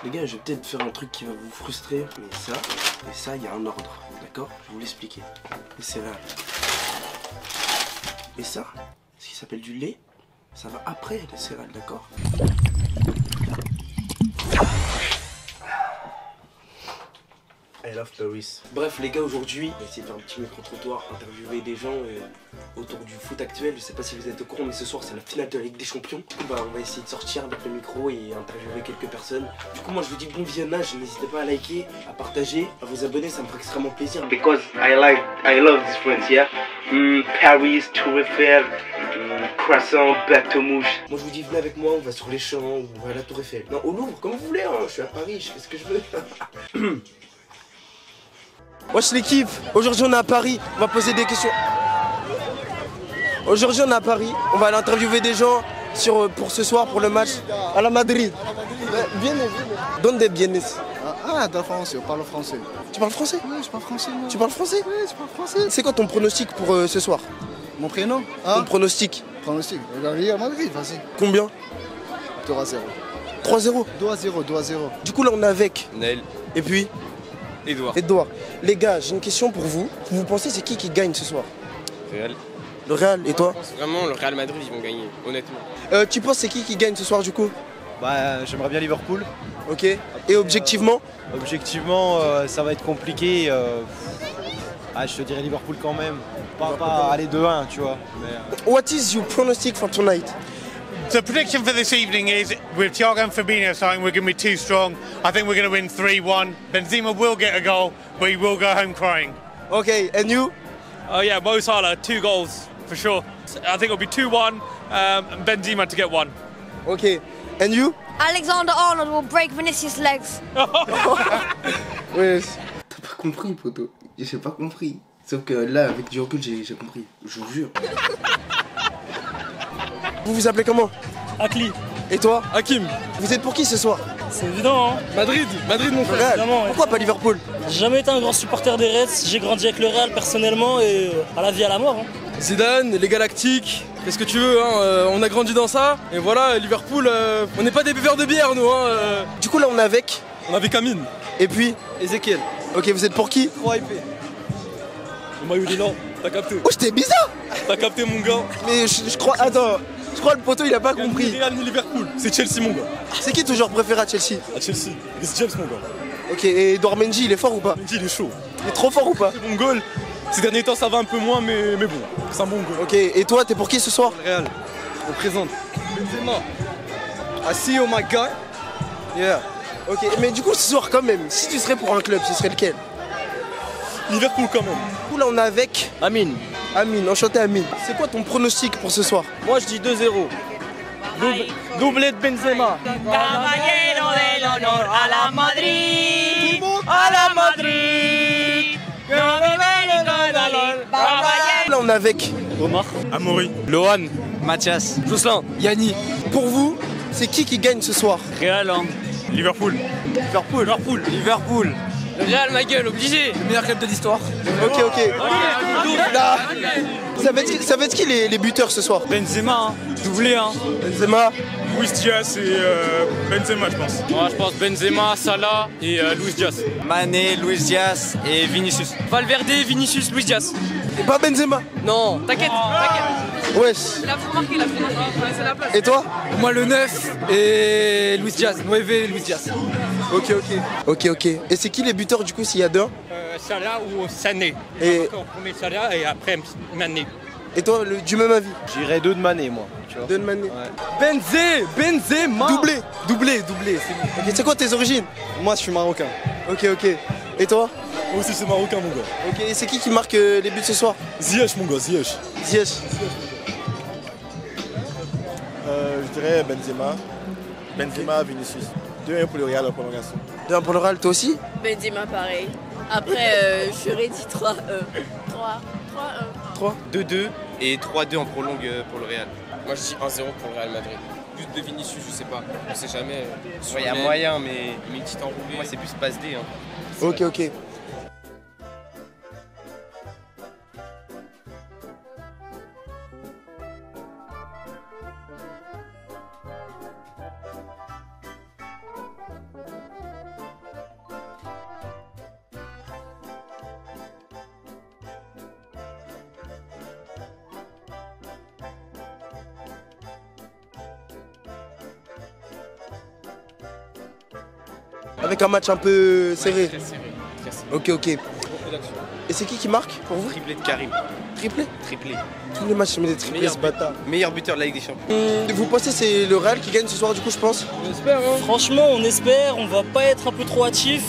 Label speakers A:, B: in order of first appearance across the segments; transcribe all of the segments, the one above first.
A: Les gars, je vais peut-être faire un truc qui va vous frustrer, mais ça, il y a un ordre, d'accord? Je vais vous l'expliquer. Les céréales. Et ça, ce qui s'appelle du lait, ça va après les céréales, d'accord? I love Paris. Bref les gars, aujourd'hui, on va essayer de faire un petit micro-trottoir, interviewer des gens autour du foot actuel. Je sais pas si vous êtes au courant, mais ce soir c'est la finale de la Ligue des Champions. Du coup on va essayer de sortir avec le micro et interviewer quelques personnes. Du coup moi je vous dis bon visionnage, n'hésitez pas à liker, à partager, à vous abonner, ça me ferait extrêmement plaisir. Because I love this friends, yeah. Paris, Tour Eiffel, croissant, bateau mouche. Moi je vous dis venez avec moi, on va sur les champs, on va à la Tour Eiffel. Non, au Louvre, comme vous voulez, hein. Je suis à Paris, je fais ce que je veux. Wesh l'équipe, aujourd'hui on est à Paris, on va poser des questions. Aujourd'hui on est à Paris, on va aller interviewer des gens pour ce soir, pour le match à la Madrid. Viennes. Donde vienes?
B: De France, je parle français.
A: Tu parles français?
B: Oui, je parle français. Moi.
A: Tu parles français?
B: Oui, je parle français.
A: C'est quoi ton pronostic pour ce soir?
B: Mon prénom?
A: Ton pronostic?
B: Pronostic. Regarde Madrid, vas-y.
A: Combien?
B: 2-0.
A: 3-0?
B: 2-0.
A: Du coup là on est avec
C: Naël.
A: Et puis
C: Edouard.
A: Les gars, j'ai une question pour vous. Vous pensez c'est qui gagne ce soir?
C: Real.
A: Le Real, et toi?
C: Je pense vraiment le Real Madrid ils vont gagner, honnêtement.
A: Tu penses c'est qui gagne ce soir du coup?
D: Bah j'aimerais bien Liverpool.
A: Ok. Et objectivement?
D: Objectivement ça va être compliqué. Je te dirais Liverpool quand même. Pas aller 2-1 tu vois. Mais,
A: What is your pronostic for tonight?
E: The prediction for this evening is, with Thiago and Fabinho saying we're going to be too strong, I think we're going to win 3-1. Benzema will get a goal, but he will go home crying.
A: Okay, and you?
F: Oh yeah, Mo Salah, 2 goals for sure. I think it'll be 2-1 and Benzema to get 1.
A: Okay, and you?
G: Alexander Arnold will break Vinicius' legs.
A: Ouais. T'as pas compris, poto. J'ai pas compris. Sauf que là, avec du recul, j'ai compris. Je vous jure. Vous vous appelez comment?
F: Akli.
A: Et toi?
F: Hakim.
A: Vous êtes pour qui ce soir?
F: C'est évident, hein.
C: Madrid mon frère.
A: Real.
F: Évidemment, ouais.
A: Pourquoi pas Liverpool?
F: J'ai jamais été un grand supporter des Reds, j'ai grandi avec le Real personnellement et à la vie à la mort. Hein.
C: Zidane, les Galactiques, qu'est-ce que tu veux hein, on a grandi dans ça. Et voilà, Liverpool, on n'est pas des buveurs de bière nous hein.
A: Du coup là on est avec.
C: On avait Camille.
A: Et puis?
C: Ezekiel.
A: Ok, vous êtes pour qui?
C: 3 IP.
F: Le maillot il est là, t'as capté.
A: Oh j'étais bizarre.
F: T'as capté mon gars.
A: Mais je crois... Attends. Je crois le poteau il a pas compris.
F: Ni Real ni Liverpool, c'est Chelsea mon gars.
A: C'est qui ton joueur préféré à Chelsea?
F: À Chelsea, Rhys James mon gars.
A: Ok, et Edouard Mendy il est fort ou pas?
F: Mendy il est chaud.
A: Il est trop fort ou pas?
F: C'est bon goal. Ces derniers temps ça va un peu moins mais bon, c'est un bon goal.
A: Ok, et toi t'es pour qui ce soir?
C: Real. On présente. Benzema. I see you my guy. Yeah.
A: Ok, mais du coup ce soir quand même, si tu serais pour un club, ce serait lequel?
F: Liverpool quand même.
A: Du coup là on est avec
D: Amine.
A: Amine, enchanté Amine. C'est quoi ton pronostic pour ce soir?
D: Moi je dis 2-0. Doublé de Benzema.
H: Caballero del honor a la Madrid, a la Madrid.
A: Là on est avec
F: Omar.
C: Amaury.
F: Lohan.
D: Mathias.
F: Jocelyn.
D: Yanni.
A: Pour vous, c'est qui gagne ce soir?
F: Real hein.
C: Liverpool.
D: Liverpool.
F: Le Real ma gueule, obligé.
D: Le meilleur club de l'histoire.
A: Ok. Là, ça va être qui les buteurs ce soir?
F: Benzema, hein. Doublé hein.
A: Benzema.
C: Luis Diaz et Benzema je pense.
F: Moi je pense Benzema, Salah et Luis Diaz.
D: Mané, Luis Diaz et Vinicius.
F: Valverde, Vinicius, Luis Diaz.
A: Et pas Benzema.
F: Non, t'inquiète.
A: Wesh.
H: Il a fait marquer, c'est la place.
A: Et toi?
D: Moi le 9 et Luis Diaz. 9 et Luis Diaz.
A: Ok. Et c'est qui les buteurs du coup s'il y a deux?
F: Salah ou Sané.
A: Et-
F: Encore premier Salah et après Mané.
A: Et toi, du même avis?
D: J'irais 2 de Mané moi. Tu vois.
A: Donne Mané.
D: Benzema.
A: Doublé. Ok, c'est quoi tes origines?
D: Moi je suis marocain.
A: Ok. Et toi?
F: Moi aussi c'est marocain mon gars.
A: Ok, et c'est qui marque les buts ce soir?
F: Ziyech mon gars, Ziyech.
A: Ziyech.
I: Je dirais Benzema, Vinicius. 2-1 pour le Real en prolongation.
A: 2-1 pour le Real, toi aussi?
H: Benzema pareil. Après, j'aurais dit 3-1. 3-1.
C: 2-2 et 3-2 en prolongue pour le Real.
J: Moi je dis 1-0 pour le Real Madrid. But de Vinicius, je sais pas, on sait jamais.
C: Il y a moyen mais
J: Il met une petite enroulée.
C: moi c'est plus passe D hein.
A: Ok. Avec un match un peu serré.
J: Très serré. Très serré.
A: Ok.
J: Beaucoup d'action.
A: Et c'est qui marque pour vous?
J: Triplé de Karim.
A: Triplé?
J: Triplé.
A: Tous les matchs, je mets des triplés, ce bâtard.
J: Meilleur buteur de la Ligue des Champions.
A: Vous pensez que c'est le Real qui gagne ce soir, du coup, je pense?
C: On espère, hein.
K: Franchement, on espère, on va pas être un peu trop hâtif.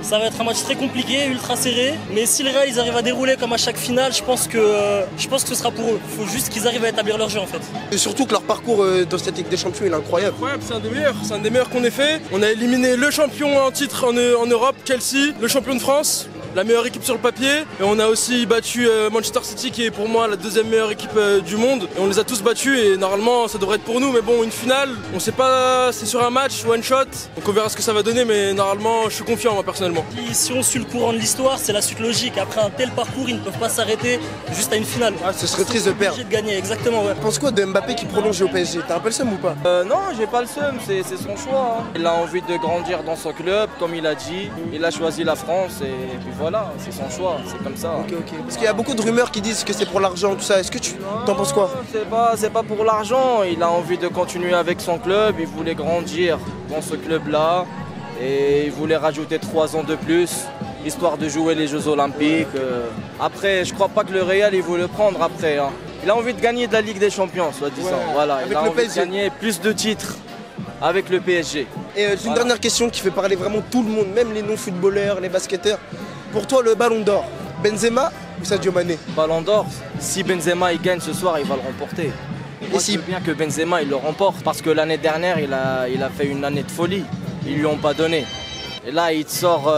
K: Ça va être un match très compliqué, ultra serré. Mais si le Real ils arrivent à dérouler comme à chaque finale, je pense que ce sera pour eux. Il faut juste qu'ils arrivent à établir leur jeu en fait.
A: Et surtout que leur parcours dans cette Ligue des Champions il est incroyable.
C: Incroyable, c'est un des meilleurs qu'on ait fait. On a éliminé le champion en titre en Europe, Chelsea, le champion de France, la meilleure équipe sur le papier. Et on a aussi battu Manchester City qui est pour moi la deuxième meilleure équipe du monde. Et on les a tous battus et normalement ça devrait être pour nous. Mais bon, une finale, on sait pas, c'est sur un match, one shot. Donc on verra ce que ça va donner, mais normalement je suis confiant moi personnellement.
K: Si on suit le courant de l'histoire, c'est la suite logique. Après un tel parcours, ils ne peuvent pas s'arrêter juste à une finale.
A: Ah, ce serait triste de perdre.
K: De gagner, exactement, ouais.
A: Tu penses quoi de Mbappé qui prolonge au PSG? T'as un peu le seum ou pas?
L: Non, j'ai pas le seum, c'est son choix. Hein. Il a envie de grandir dans son club, comme il a dit. Il a choisi la France et puis voilà, c'est son choix, c'est comme ça.
A: Ok. Parce qu'il y a beaucoup de rumeurs qui disent que c'est pour l'argent, tout ça. Est-ce que tu t'en penses quoi?
L: C'est pas pour l'argent. Il a envie de continuer avec son club. Il voulait grandir dans ce club-là et il voulait rajouter 3 ans de plus, histoire de jouer les Jeux Olympiques. Après, je crois pas que le Real il veut le prendre après. Hein. Il a envie de gagner de la Ligue des Champions, soi-disant.
A: Ouais,
L: voilà,
A: avec
L: il a
A: le
L: envie
A: PSG.
L: de gagner plus de titres avec le PSG.
A: Et une dernière question qui fait parler vraiment tout le monde, même les non-footballeurs, les basketteurs. Pour toi, le Ballon d'Or, Benzema ou Sadio Mané?
L: Ballon d'Or, si Benzema il gagne ce soir, il va le remporter. Moi, je veux bien que Benzema il le remporte parce que l'année dernière il a fait une année de folie. Ils lui ont pas donné. Et là il te sort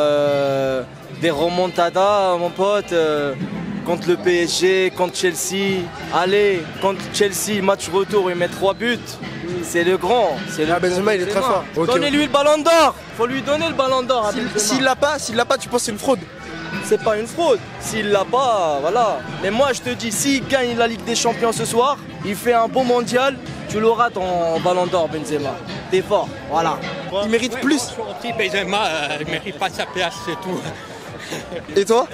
L: des remontadas, mon pote, contre le PSG, contre Chelsea. Allez, contre Chelsea, match retour, il met 3 buts. C'est le grand.
A: Benzema il est très fort.
L: Donnez-lui le Ballon d'Or. Faut lui donner le Ballon d'Or à Benzema.
A: S'il l'a pas, tu penses que c'est une fraude?
L: C'est pas une fraude. S'il l'a pas, voilà. Mais moi je te dis, s'il gagne la Ligue des Champions ce soir, il fait un beau mondial, tu l'auras ton Ballon d'Or, Benzema. T'es fort, voilà.
A: Il mérite plus.
E: Benzema ne mérite pas sa place, c'est tout.
A: Et toi?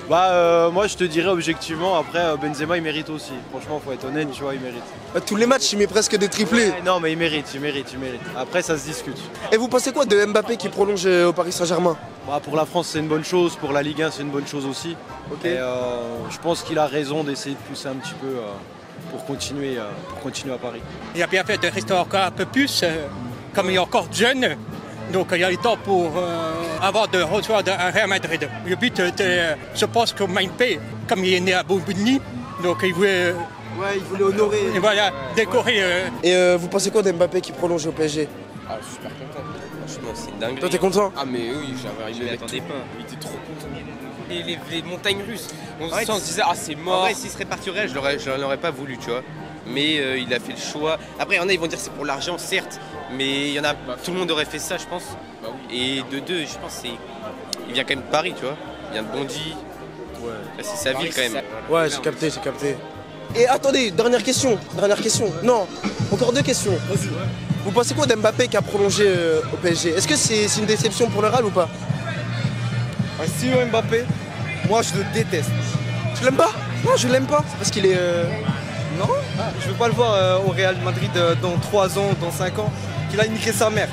D: Moi je te dirais objectivement, après Benzema il mérite aussi. Franchement faut être honnête, tu vois, il mérite.
A: Tous les matchs il met presque des triplés.
D: Non mais il mérite. Après ça se discute.
A: Et vous pensez quoi de Mbappé qui prolonge au Paris Saint-Germain?
D: Pour la France c'est une bonne chose, pour la Ligue 1 c'est une bonne chose aussi. Et je pense qu'il a raison d'essayer de pousser un petit peu pour continuer à Paris.
E: Il a bien fait de rester encore un peu plus, comme il est encore jeune. Donc il y a le temps pour avoir de rejoindre un Real Madrid. Le but, je pense que Mbappé, comme il est né à Bobigny, donc il voulait...
A: il voulait honorer.
E: Et voilà, décorer.
A: Et vous pensez quoi d'Mbappé qui prolonge au PSG?
J: Ah, je suis super content. Franchement, c'est une dinguerie.
A: Toi t'es content?
J: Ah mais oui, je m'attendais pas. Il était trop content. Les montagnes russes, on se disait ah c'est mort.
M: En vrai, s'il serait parti au Real, je l'aurais pas voulu, tu vois. Mais il a fait le choix. Après, il y en a, ils vont dire que c'est pour l'argent, certes. Mais il y en a, tout le monde aurait fait ça, je pense.
J: Bah oui.
M: Et de deux, je pense, il vient quand même de Paris, tu vois. Il vient de Bondy.
A: Ouais.
M: Là, c'est sa ville quand même.
A: Ouais, j'ai capté. Et attendez, dernière question. Non, encore 2 questions. Vas-y. Vous pensez quoi d'Mbappé qui a prolongé au PSG? Est-ce que c'est une déception pour le Real ou pas?
N: Si Mbappé, moi je le déteste.
A: Tu l'aimes pas? Non, je l'aime pas. C'est parce qu'il est...
N: Non, je veux pas le voir au Real Madrid dans 3 ans, dans 5 ans, qu'il a niqué sa mère.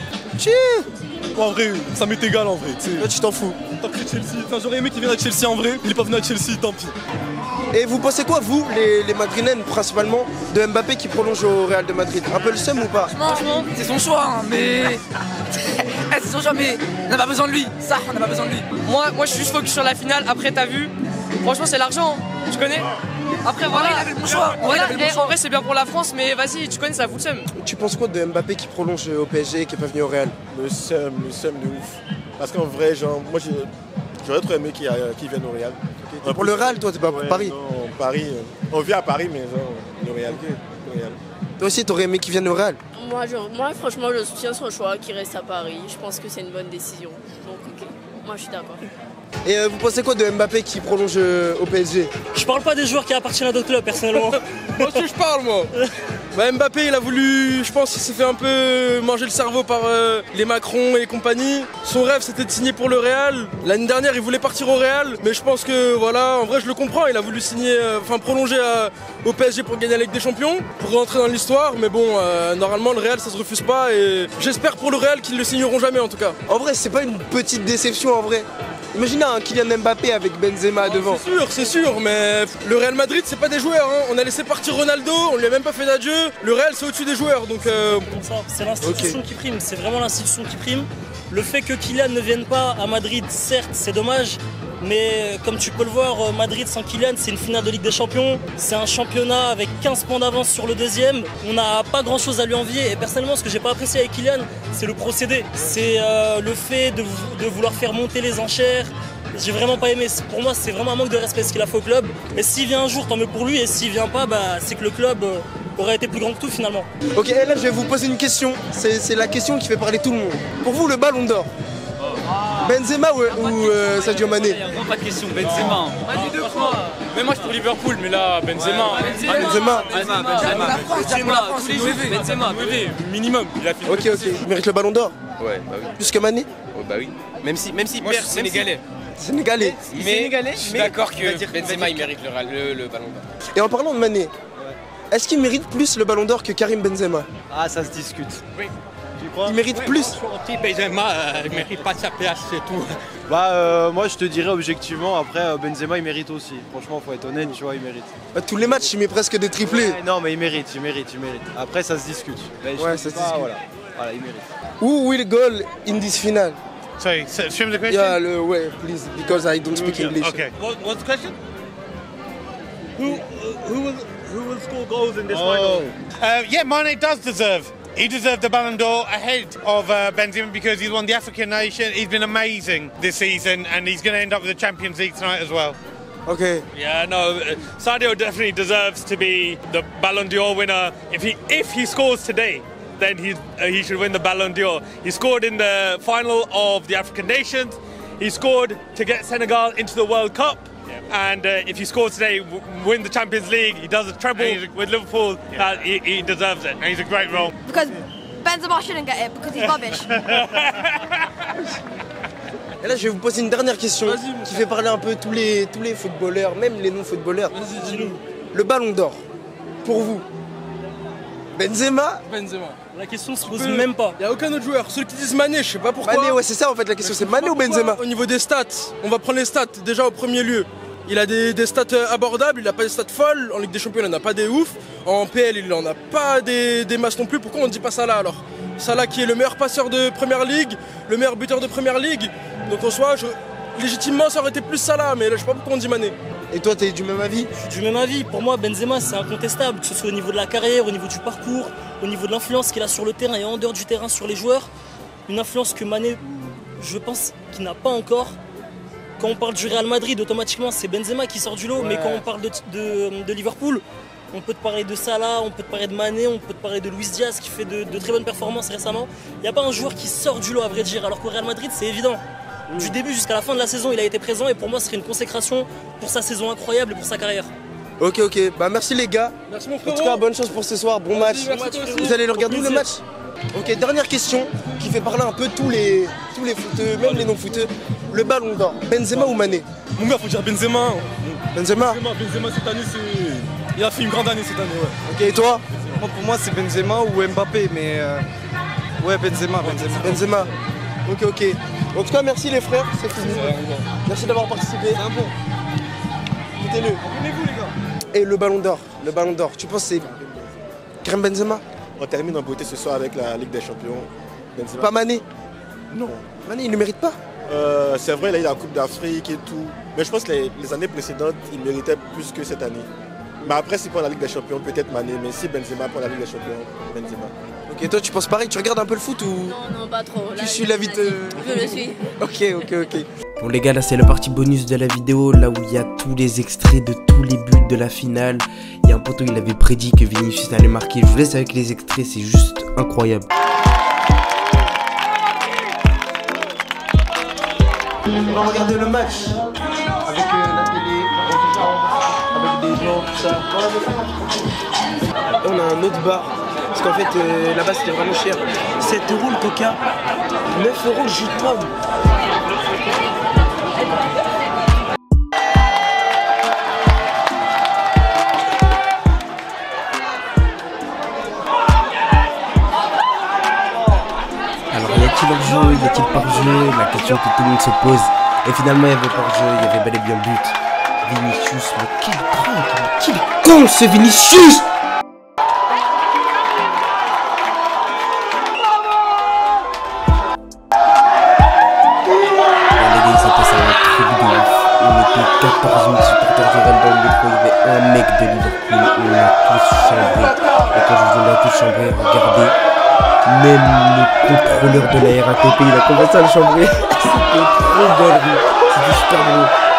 C: En vrai, ça m'est égal en vrai.
A: Là, tu t'en fous.
C: Tant que Chelsea, j'aurais aimé qu'il vienne à Chelsea en vrai, il est pas venu à Chelsea, tant pis.
A: Et vous pensez quoi, vous, les Madrilènes principalement, de Mbappé qui prolonge au Real de Madrid? Un peu le seum ou pas?
O: Franchement, c'est son choix, hein, mais... c'est son choix, mais on n'a pas besoin de lui. Ça, on n'a pas besoin de lui. Moi, je suis juste focus sur la finale. Après, t'as vu, franchement, c'est l'argent. Tu connais? Après, voilà. Il avait le bon choix. En vrai, c'est bien pour la France, mais vas-y, tu connais, ça fout le seum.
A: Tu penses quoi de Mbappé qui prolonge au PSG et qui est pas venu au Real?
I: Le seum de ouf. Parce qu'en vrai, genre, moi j'aurais trop aimé qu'il vienne au Real.
A: Okay. Pour le Real, toi, t'es pas pour Paris?
I: Non, Paris. On vit à Paris, mais genre, le Real.
A: Okay. Le Real. Toi aussi, t'aurais aimé qu'il vienne au Real?
P: Moi, franchement, je soutiens son choix, qu'il reste à Paris. Je pense que c'est une bonne décision. Donc, ok. Moi, je suis d'accord.
A: Et vous pensez quoi de Mbappé qui prolonge au PSG?
K: Je parle pas des joueurs qui appartiennent à d'autres clubs, personnellement.
C: Moi aussi, je parle, moi. Mbappé, il a voulu, je pense qu'il s'est fait un peu manger le cerveau par les Macron et compagnie. Son rêve, c'était de signer pour le Real. L'année dernière, il voulait partir au Real, mais je pense que, voilà, en vrai, je le comprends. Il a voulu prolonger au PSG pour gagner la Ligue des Champions, pour rentrer dans l'histoire. Mais bon, normalement, le Real ça se refuse pas et j'espère pour le Real qu'ils le signeront jamais en tout cas.
A: En vrai, c'est pas une petite déception en vrai. Imaginez un Kylian Mbappé avec Benzema devant.
C: C'est sûr, mais le Real Madrid c'est pas des joueurs. Hein. On a laissé partir Ronaldo, on lui a même pas fait d'adieu. Le Real c'est au-dessus des joueurs donc.
K: C'est l'institution qui prime, c'est vraiment l'institution qui prime. Le fait que Kylian ne vienne pas à Madrid, certes c'est dommage. Mais comme tu peux le voir, Madrid sans Kylian, c'est une finale de Ligue des Champions. C'est un championnat avec 15 points d'avance sur le deuxième. On n'a pas grand chose à lui envier. Et personnellement, ce que j'ai pas apprécié avec Kylian, c'est le procédé. C'est le fait de vouloir faire monter les enchères. J'ai vraiment pas aimé. Pour moi, c'est vraiment un manque de respect ce qu'il a fait au club. Et s'il vient un jour, tant mieux pour lui. Et s'il vient pas, c'est que le club aurait été plus grand que tout finalement.
A: Ok, et là je vais vous poser une question. C'est la question qui fait parler tout le monde. Pour vous, le Ballon d'Or, Benzema ou Sadio Mané?
Q: Il n'y a vraiment pas de question, Benzema. Mais moi je pour Liverpool, mais là Benzema.
A: Benzema.
Q: Minimum. Il a fait
A: Ok, il mérite le Ballon d'Or?
M: Ouais, bah oui.
A: Plus que Mané?
M: Oh, bah oui. Même si
Q: Moi, je suis sénégalais.
A: Sénégalais.
M: Mais je suis d'accord que Benzema il mérite le Ballon d'Or.
A: Et en parlant de Mané, est-ce qu'il mérite plus le Ballon d'Or que Karim Benzema?
D: Ah, ça se discute.
Q: Oui.
A: Il mérite plus.
E: Benzema ne mérite pas sa place, c'est tout.
D: Bah moi je te dirais objectivement, après Benzema il mérite aussi. Franchement faut être honnête, tu vois, il mérite.
A: Bah, tous les matchs il met presque des triplés.
D: Ouais, non mais il mérite. Après ça se discute.
A: Ouais, ça se discute.
D: Voilà, il mérite.
A: Who will goal in this final?
R: Sorry, show me the question?
A: Yeah, way, please, because I don't speak English.
R: Okay. What's the question?
F: Who will score goals in this final?
R: Yeah, Mane does deserve. He deserved the Ballon d'Or ahead of Benzema because he's won the African nation. He's been amazing this season and he's going to end up with the Champions League tonight as well.
A: Okay.
F: Yeah, no, Sadio definitely deserves to be the Ballon d'Or winner. If he scores today, then he should win the Ballon d'Or. He scored in the final of the African Nations. He scored to get Senegal into the World Cup. And if he scores today, win the Champions League, he does a treble with Liverpool, he deserves it.
R: And he's a great role.
G: Because Benzema shouldn't get it, because he's rubbish.
A: Et là, je vais vous poser une dernière question qui fait parler un peu tous les footballeurs, même les non-footballeurs. Le Ballon d'Or, pour vous, Benzema?
K: La question se pose même pas.
C: Il n'y a aucun autre joueur. Ceux qui disent Mané, je sais pas pourquoi.
A: Mané, ouais, c'est ça en fait la question, c'est Mané ou Benzema?
C: Au niveau des stats, on va prendre les stats déjà au premier lieu. Il a des stats abordables, il n'a pas des stats folles. En Ligue des Champions, il n'en a pas des ouf. En PL, il n'en a pas des masses non plus. Pourquoi on ne dit pas Salah alors? Salah qui est le meilleur passeur de Première Ligue, le meilleur buteur de Première Ligue. Donc en soi, légitimement, ça aurait été plus Salah, mais là, je sais pas pourquoi on dit Mané.
A: Et toi, t'es du même avis?
K: Je suis du même avis. Pour moi, Benzema, c'est incontestable, que ce soit au niveau de la carrière, au niveau du parcours, au niveau de l'influence qu'il a sur le terrain et en dehors du terrain sur les joueurs. Une influence que Mané, je pense, qu'il n'a pas encore. Quand on parle du Real Madrid, automatiquement, c'est Benzema qui sort du lot. Ouais. Mais quand on parle de Liverpool, on peut te parler de Salah, on peut te parler de Mané, on peut te parler de Luis Diaz qui fait de très bonnes performances récemment. Il n'y a pas un joueur qui sort du lot, à vrai dire, alors qu'au Real Madrid, c'est évident. Du début jusqu'à la fin de la saison, il a été présent et pour moi, ce serait une consécration pour sa saison incroyable et pour sa carrière.
A: Ok, bah merci les gars.
C: Merci mon frérot.
A: En tout cas, bonne chance pour ce soir, bon match. Vous allez le regarder le match? Ok, dernière question qui fait parler un peu tous les footeux, même les non-footeux. Le Ballon d'Or, Benzema ou Mané?
C: Mon gars, faut dire Benzema.
A: Benzema
C: cette année, il a fait une grande année cette année, ouais.
A: Ok, et toi?
N: Pour moi, c'est Benzema ou Mbappé, mais ouais, Benzema.
A: Ok. En tout cas, merci les frères, c'est fini. Merci d'avoir participé.
N: C'est un bon.
A: Écoutez-le.
N: Abonnez-vous les gars.
A: Et le Ballon d'Or, tu penses que c'est Karim Benzema?
I: On termine en beauté ce soir avec la Ligue des Champions. Benzema.
A: Pas Mané? Non. Mané, il ne mérite pas?
I: C'est vrai, il a eu la Coupe d'Afrique et tout. Mais je pense que les années précédentes, il méritait plus que cette année. Mais après, si pour la Ligue des Champions, peut-être Mané. Mais si Benzema pour la Ligue des Champions, Benzema.
A: Ok, toi tu penses pareil, tu regardes un peu le foot ou?
P: Non, pas trop.
A: Tu suis la vie de...
P: Je le suis.
A: Ok.
S: Bon les gars, là c'est la partie bonus de la vidéo, là où il y a tous les extraits de tous les buts de la finale. Il y a un poteau, il avait prédit que Vinicius allait marquer. Je vous laisse avec les extraits, c'est juste incroyable.
A: On va regarder le match avec la télé, avec des gens, tout ça. Et on a un autre bar, parce qu'en fait là-bas c'était vraiment cher. 7 € le coca, 9 € le jus de pomme.
S: a-t-il hors-jeu? Y a-t-il par-jeu? La question que tout le monde se pose. Et finalement, il y avait par-jeu, il y avait bel et bien but. Vinicius, mais quel con ce Vinicius! On était 14 000 supporters du Real dans le métro, il y avait un mec de Liverpool, on l'a tous chambré. Et quand je vous dis on l'a tous chambré, regardez, même le contrôleur de la RATP, il a commencé à le chambrer. C'était trop galerie, c'était super beau.